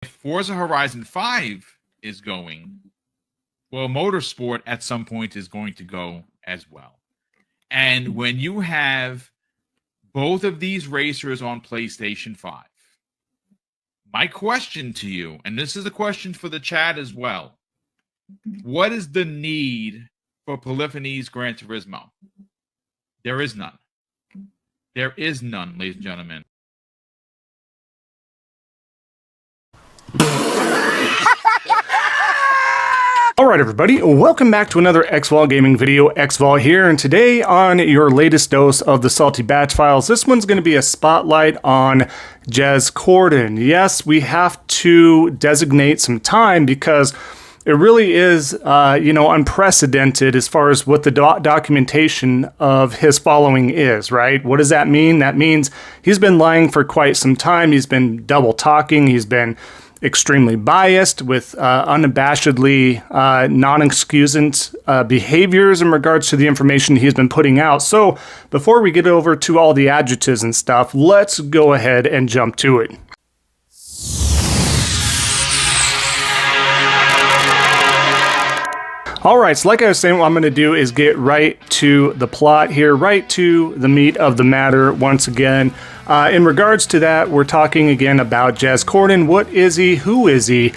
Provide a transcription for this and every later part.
If Forza Horizon 5 is going, well, Motorsport at some point is going to go as well. And when you have both of these racers on PlayStation 5, my question to you, and this is a question for the chat as well, what is the need for Polyphony's Gran Turismo? There is none. There is none, ladies and gentlemen. Alright everybody, welcome back to another Xvault gaming video. Xvault here, and today on your latest dose of the Salty Batch Files, this one's going to be a spotlight on Jez Corden. Yes, we have to designate some time because it really is, unprecedented as far as what the documentation of his following is, right? What does that mean? That means he's been lying for quite some time. He's been double talking. He's been extremely biased with unabashedly non-excusant behaviors in regards to the information he's been putting out. So before we get over to all the adjectives and stuff, let's go ahead and jump to it. Alright, so like I was saying, what I'm going to do is get right to the plot here, right to the meat of the matter once again. In regards to that, we're talking again about Jez Corden. What is he? Who is he?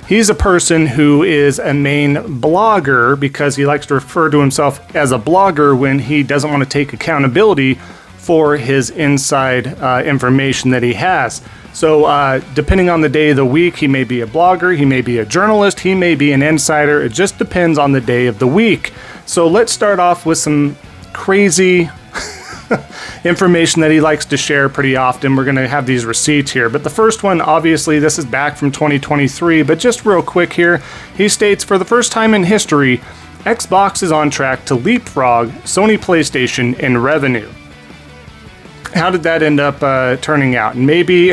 He's a person who is a main blogger because he likes to refer to himself as a blogger when he doesn't want to take accountability for his inside information that he has. So depending on the day of the week, he may be a blogger, he may be a journalist, he may be an insider. It just depends on the day of the week. So let's start off with some crazy information that he likes to share pretty often. We're going to have these receipts here. But the first one, obviously, this is back from 2023. But just real quick here, he states, for the first time in history, Xbox is on track to leapfrog Sony PlayStation in revenue. How did that end up turning out? Maybe...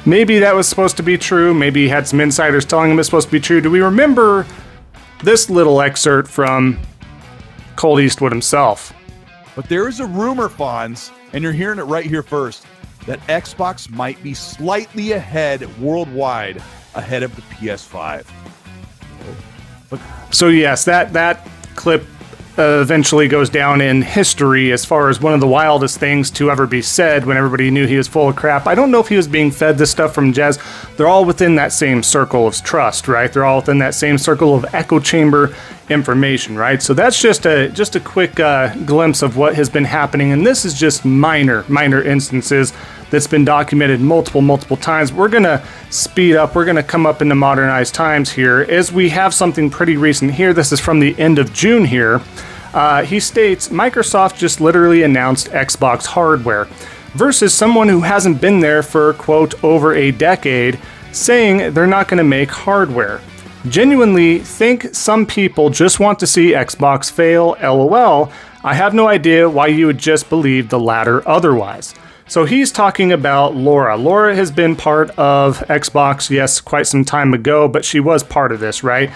maybe that was supposed to be true. Maybe he had some insiders telling him it's supposed to be true. Do we remember this little excerpt from Colt Eastwood himself? But there is a rumor, Fonz, and you're hearing it right here first, that Xbox might be slightly ahead worldwide, ahead of the PS5. So yes, that clip eventually goes down in history as far as one of the wildest things to ever be said when everybody knew he was full of crap. I don't know if he was being fed this stuff from Jez. They're all within that same circle of trust, right? They're all within that same circle of echo chamber information, right? So that's just a quick glimpse of what has been happening, and this is just minor instances that's been documented multiple times. We're gonna speed up. We're gonna come up into modernized times here as we have something pretty recent here. This is from the end of June here. He states, Microsoft just literally announced Xbox hardware versus someone who hasn't been there for, quote, over a decade saying they're not gonna make hardware. Genuinely think some people just want to see Xbox fail, LOL. I have no idea why you would just believe the latter otherwise. So he's talking about Laura. Laura has been part of Xbox, yes, quite some time ago, but she was part of this, right?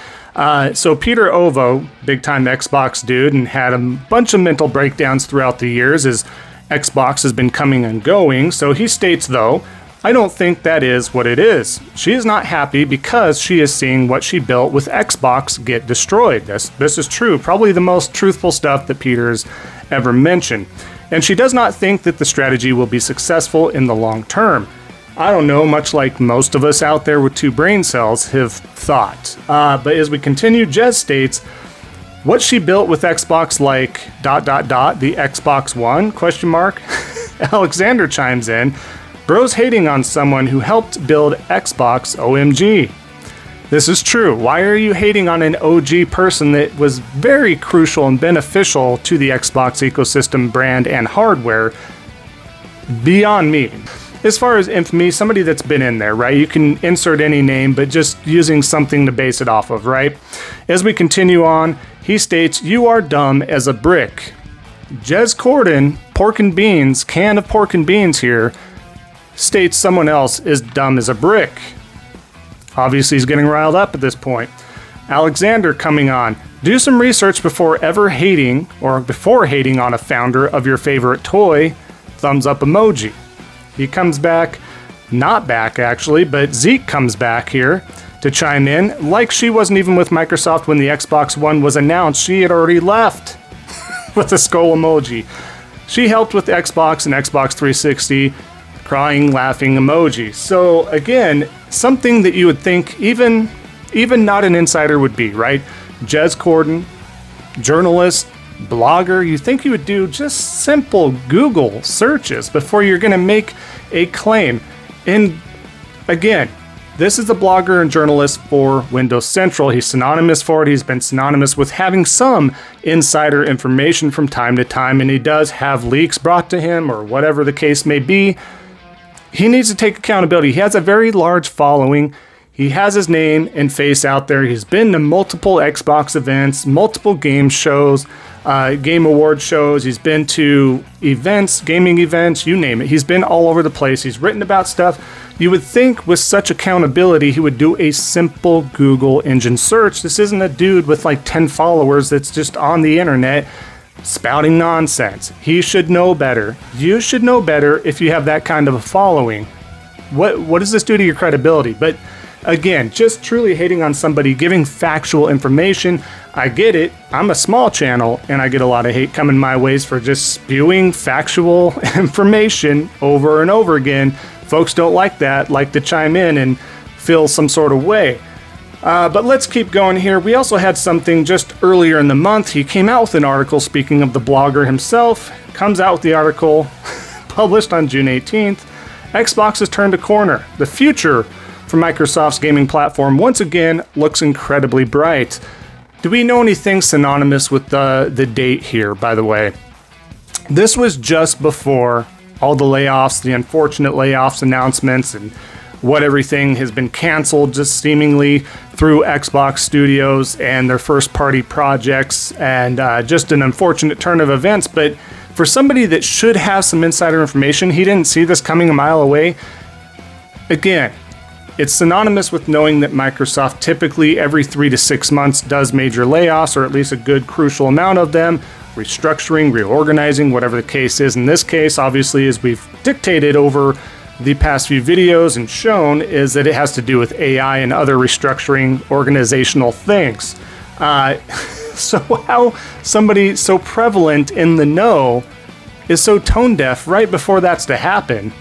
So Peter Ovo, big-time Xbox dude, and had a bunch of mental breakdowns throughout the years as Xbox has been coming and going. So he states, though, I don't think that is what it is. She is not happy because she is seeing what she built with Xbox get destroyed. This is true. Probably the most truthful stuff that Peter's ever mentioned. And she does not think that the strategy will be successful in the long term. I don't know, much like most of us out there with two brain cells have thought. But as we continue, Jez states, what she built with Xbox like ... the Xbox One, ? Alexander chimes in, bro's hating on someone who helped build Xbox OMG. This is true. Why are you hating on an OG person that was very crucial and beneficial to the Xbox ecosystem brand and hardware? Beyond me. As far as infamy, somebody that's been in there, right? You can insert any name, but just using something to base it off of, right? As we continue on, he states, you are dumb as a brick. Jez Corden, pork and beans, can of pork and beans here, states someone else is dumb as a brick. Obviously, he's getting riled up at this point. Alexander coming on. Do some research before hating on a founder of your favorite toy. Thumbs up emoji. He comes back. not back actually, but Zeke comes back here to chime in. Like she wasn't even with Microsoft when the Xbox One was announced. She had already left with the skull emoji. She helped with Xbox and Xbox 360, crying, laughing emoji. So again, something that you would think even not an insider would be, right? Jez Corden, journalist, blogger, you think you would do just simple Google searches before you're going to make a claim. And again, this is a blogger and journalist for Windows Central. He's synonymous for it. He's been synonymous with having some insider information from time to time, and he does have leaks brought to him or whatever the case may be. He needs to take accountability. He has a very large following. He has his name and face out there. He's been to multiple Xbox events, multiple game shows, game award shows. He's been to events, gaming events, you name it. He's been all over the place. He's written about stuff. You would think with such accountability, he would do a simple Google engine search. This isn't a dude with like 10 followers that's just on the internet spouting nonsense. He should know better. You should know better if you have that kind of a following. What does this do to your credibility? But again, just truly hating on somebody, giving factual information. I get it. I'm a small channel, and I get a lot of hate coming my ways for just spewing factual information over and over again. Folks don't like that, like to chime in and feel some sort of way. But let's keep going here. We also had something just earlier in the month. He came out with an article, speaking of the blogger himself, comes out with the article published on June 18th. Xbox has turned a corner. The future for Microsoft's gaming platform once again looks incredibly bright. Do we know anything synonymous with the date here, by the way? This was just before all the layoffs, the unfortunate layoffs announcements, and what everything has been canceled just seemingly through Xbox Studios and their first-party projects, and just an unfortunate turn of events. But for somebody that should have some insider information, he didn't see this coming a mile away. Again, it's synonymous with knowing that Microsoft typically every 3 to 6 months does major layoffs, or at least a good crucial amount of them, restructuring, reorganizing, whatever the case is. In this case, obviously, as we've dictated over the past few videos and shown, is that it has to do with AI and other restructuring organizational things. So how somebody so prevalent in the know is so tone deaf right before that's to happen?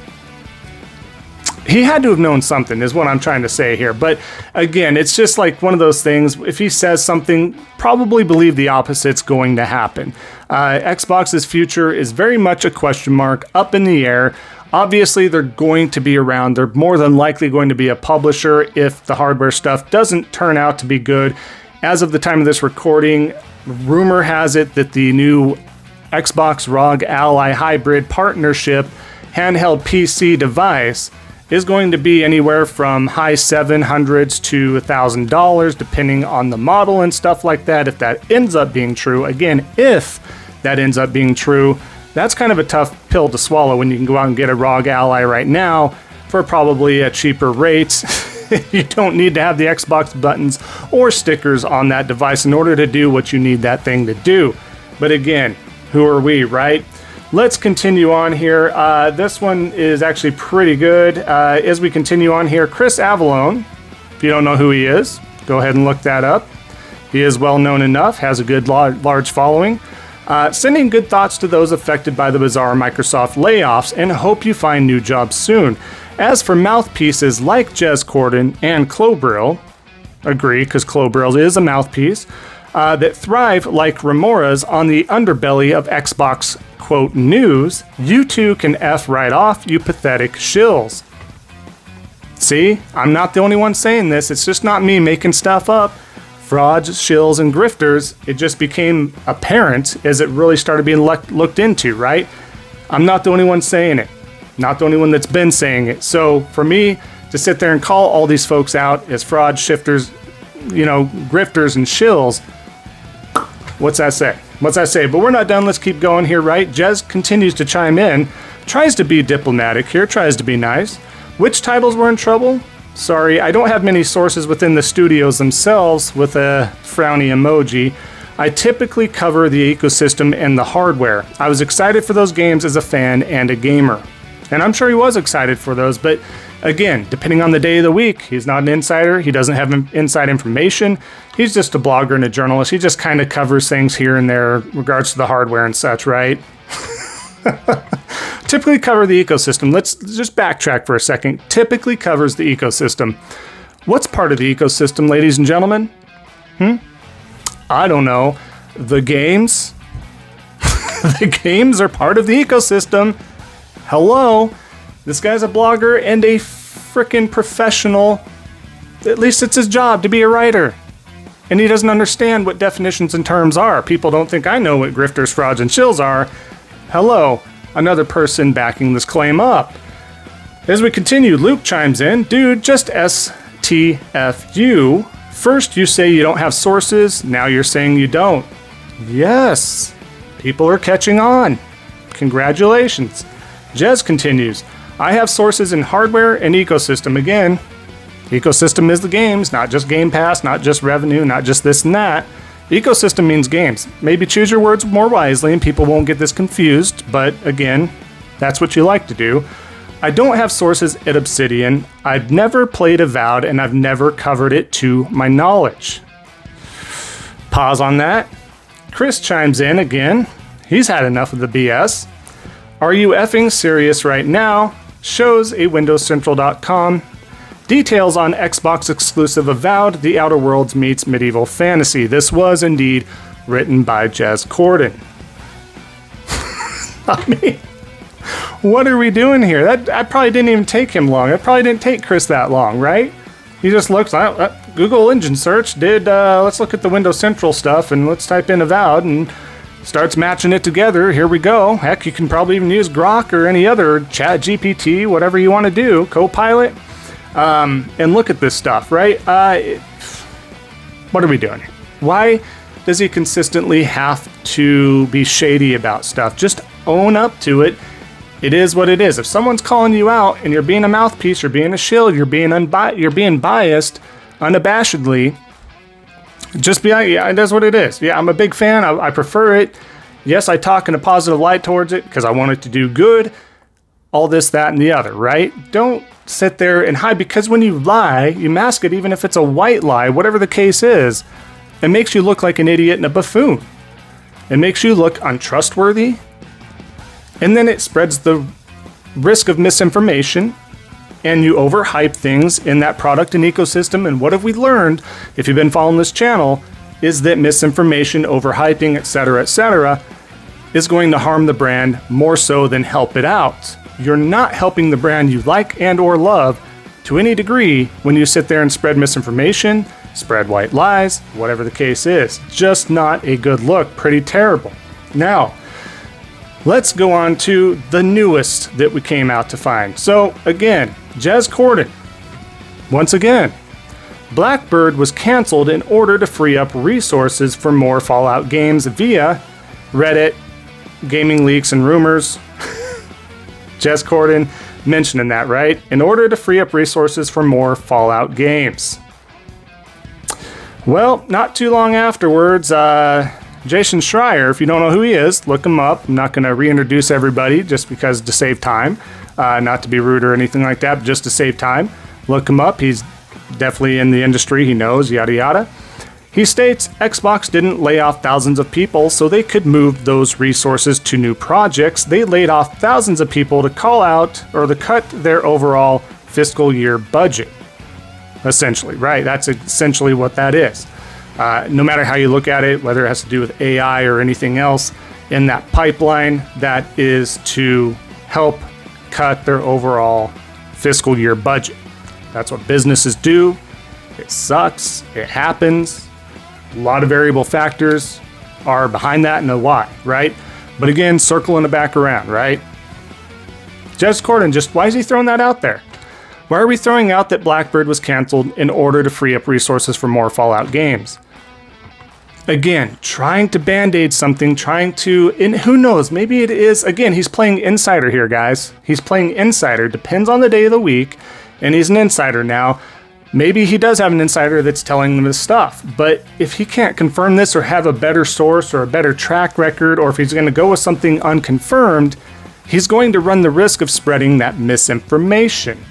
He had to have known something, is what I'm trying to say here. But again, it's just like one of those things. If he says something, probably believe the opposite's going to happen. Xbox's future is very much a question mark, up in the air. Obviously, they're going to be around. They're more than likely going to be a publisher if the hardware stuff doesn't turn out to be good. As of the time of this recording, rumor has it that the new Xbox ROG Ally Hybrid Partnership handheld PC device is going to be anywhere from high $700s to $1,000, depending on the model and stuff like that. If that ends up being true, again, if that ends up being true, that's kind of a tough pill to swallow when you can go out and get a ROG Ally right now for probably a cheaper rate. You don't need to have the Xbox buttons or stickers on that device in order to do what you need that thing to do. But again, who are we, right? Let's continue on here. This one is actually pretty good. As we continue on here, Chris Avallone, if you don't know who he is, go ahead and look that up. He is well known enough, has a good large following. Sending good thoughts to those affected by the bizarre Microsoft layoffs and hope you find new jobs soon. As for mouthpieces like Jez Corden and Klobrille, agree, because Klobrille is a mouthpiece, that thrive like remoras on the underbelly of Xbox, quote, news, you too can F right off, you pathetic shills. See, I'm not the only one saying this. It's just not me making stuff up. Frauds, shills, and grifters, it just became apparent as it really started being looked into, right? I'm not the only one saying it. Not the only one that's been saying it. So for me to sit there and call all these folks out as frauds, shifters, grifters, and shills, what's that say? What's that say? But we're not done. Let's keep going here, right? Jez continues to chime in, tries to be diplomatic here, tries to be nice. Which titles were in trouble? Sorry, I don't have many sources within the studios themselves with a frowny emoji. I typically cover the ecosystem and the hardware. I was excited for those games as a fan and a gamer. And I'm sure he was excited for those, but Again, depending on the day of the week, he's not an insider. He doesn't have inside information. He's just a blogger and a journalist. He just kind of covers things here and there in regards to the hardware and such, right? Typically cover the ecosystem. Let's just backtrack for a second. Typically covers the ecosystem. What's part of the ecosystem, ladies and gentlemen? I don't know. The games? The games are part of the ecosystem. Hello? This guy's a blogger and a frickin' professional. At least it's his job to be a writer. And he doesn't understand what definitions and terms are. People don't think I know what grifters, frauds, and shills are. Hello, another person backing this claim up. As we continue, Luke chimes in. Dude, just STFU. First you say you don't have sources, now you're saying you don't. Yes, people are catching on. Congratulations. Jez continues. I have sources in hardware and ecosystem. Again, ecosystem is the games, not just Game Pass, not just revenue, not just this and that. Ecosystem means games. Maybe choose your words more wisely and people won't get this confused, but again, that's what you like to do. I don't have sources at Obsidian. I've never played Avowed and I've never covered it to my knowledge. Pause on that. Chris chimes in again. He's had enough of the BS. Are you effing serious right now? Shows a windowscentral.com. Details on Xbox exclusive Avowed, The Outer Worlds meets medieval fantasy. This was indeed written by Jez Corden. I mean, what are we doing here? That probably didn't even take him long. That probably didn't take Chris that long, right? He just looks, Google engine search let's look at the Windows Central stuff and let's type in Avowed and starts matching it together. Here we go. Heck, you can probably even use Grok or any other Chat GPT, whatever you want to do, Copilot. And look at this stuff, right? What are we doing here? Why does he consistently have to be shady about stuff? Just own up to it. It is what it is. If someone's calling you out and you're being a mouthpiece, you're being a shield, you're being biased, unabashedly, just be like, yeah, it is what it is. Yeah, I'm a big fan. I prefer it. Yes, I talk in a positive light towards it because I want it to do good. All this, that, and the other, right? Don't sit there and hide, because when you lie, you mask it, even if it's a white lie, whatever the case is. It makes you look like an idiot and a buffoon. It makes you look untrustworthy. And then it spreads the risk of misinformation, and you overhype things in that product and ecosystem. And what have we learned, if you've been following this channel, is that misinformation, overhyping, etc., is going to harm the brand more so than help it out. You're not helping the brand you like and or love to any degree when you sit there and spread misinformation, spread white lies, whatever the case is. Just not a good look. Pretty terrible. Now, let's go on to the newest that we came out to find. So again, Jez Corden. Once again, Blackbird was canceled in order to free up resources for more Fallout games via Reddit, gaming leaks and rumors. Jez Corden mentioning that, right? In order to free up resources for more Fallout games. Well, not too long afterwards, Jason Schreier, if you don't know who he is, look him up. I'm not going to reintroduce everybody just because to save time. Not to be rude or anything like that, but just to save time. Look him up. He's definitely in the industry. He knows, yada yada. He states Xbox didn't lay off thousands of people so they could move those resources to new projects. They laid off thousands of people to call out or to cut their overall fiscal year budget. Essentially, right? That's essentially what that is. No matter how you look at it, whether it has to do with AI or anything else in that pipeline, that is to help cut their overall fiscal year budget. That's what businesses do. It sucks. It happens. A lot of variable factors are behind that and a why, right? But again, circling it back around, right? Jez Corden, just why is he throwing that out there? Why are we throwing out that Blackbird was canceled in order to free up resources for more Fallout games? Again, trying to band-aid something, and who knows, maybe it is, again, he's playing insider here, guys. He's playing insider, depends on the day of the week, and he's an insider now. Maybe he does have an insider that's telling them this stuff, but if he can't confirm this or have a better source or a better track record, or if he's going to go with something unconfirmed, he's going to run the risk of spreading that misinformation.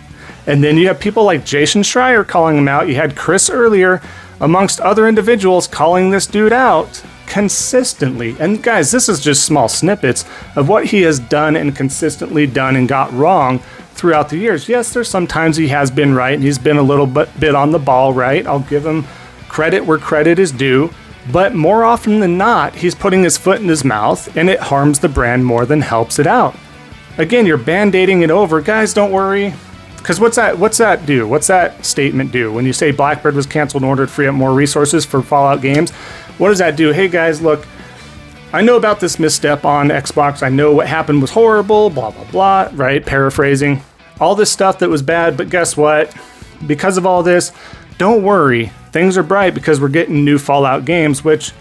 And then you have people like Jason Schreier calling him out. You had Chris earlier, amongst other individuals, calling this dude out consistently. And guys, this is just small snippets of what he has done and consistently done and got wrong throughout the years. Yes, there's sometimes he has been right and he's been a little bit on the ball, right? I'll give him credit where credit is due. But more often than not, he's putting his foot in his mouth and it harms the brand more than helps it out. Again, you're band-aiding it over. Guys, don't worry. Because what's that do? What's that statement do? When you say Blackbird was canceled in order to free up more resources for Fallout games, what does that do? Hey guys, look, I know about this misstep on Xbox. I know what happened was horrible, blah, blah, blah, right? Paraphrasing. All this stuff that was bad, but guess what? Because of all this, don't worry. Things are bright because we're getting new Fallout games, which,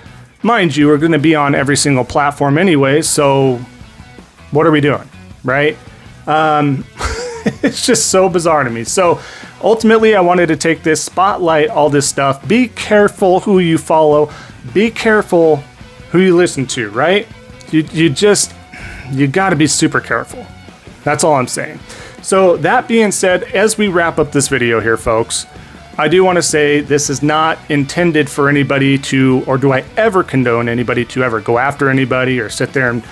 mind you, are going to be on every single platform anyway, so what are we doing, right? It's just so bizarre to me. So ultimately, I wanted to take this, spotlight all this stuff. Be careful who you follow. Be careful who you listen to, right? You got to be super careful. That's all I'm saying. So that being said, as we wrap up this video here, folks, I do want to say this is not intended for anybody to, or do I ever condone anybody to ever go after anybody or sit there and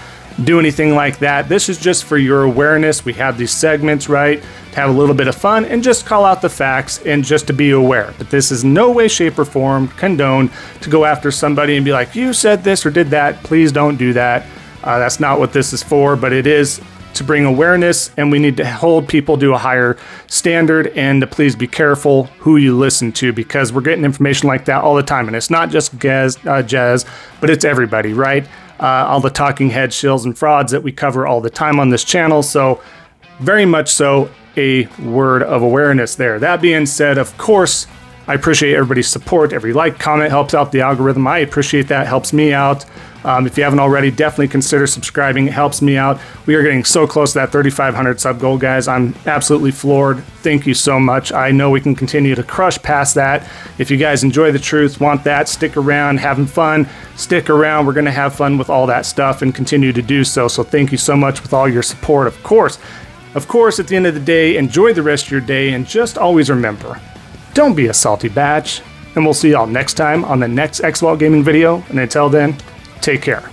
do anything like that. This is just for your awareness. We have these segments, right, to have a little bit of fun and just call out the facts and just to be aware. But this is no way, shape, or form condoned to go after somebody and be like, you said this or did that. Please don't do that. That's not what this is for, but it is to bring awareness, and we need to hold people to a higher standard, and to please be careful who you listen to, because we're getting information like that all the time. And it's not just Jez, but it's everybody, right? All the talking head shills and frauds that we cover all the time on this channel. So very much so a word of awareness there. That being said, of course, I appreciate everybody's support. Every like, comment helps out the algorithm. I appreciate that. Helps me out. If you haven't already, definitely consider subscribing. It helps me out. We are getting so close to that 3,500 sub goal, guys. I'm absolutely floored. Thank you so much. I know we can continue to crush past that. If you guys enjoy the truth, want that, stick around, having fun, stick around. We're going to have fun with all that stuff and continue to do so. So thank you so much with all your support, of course. Of course, at the end of the day, enjoy the rest of your day, and just always remember, don't be a salty batch. And we'll see y'all next time on the next Xvault gaming video. And until then, take care.